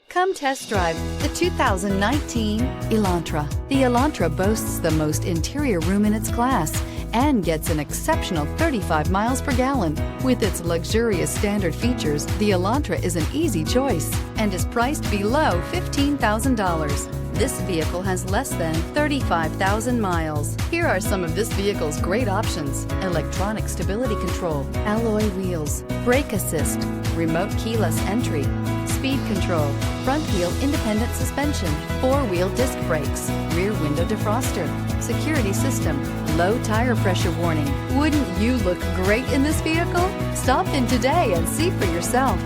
Come test drive the 2019 Elantra. The Elantra boasts the most interior room in its class and gets an exceptional 35 miles per gallon. With its luxurious standard features, the Elantra is an easy choice and is priced below $15,000. This vehicle has less than 35,000 miles. Here are some of this vehicle's great options: electronic stability control, alloy wheels, brake assist, remote keyless entry, speed control, front wheel independent suspension, four-wheel disc brakes, rear window defroster, security system, low tire pressure warning. Wouldn't you look great in this vehicle? Stop in today and see for yourself.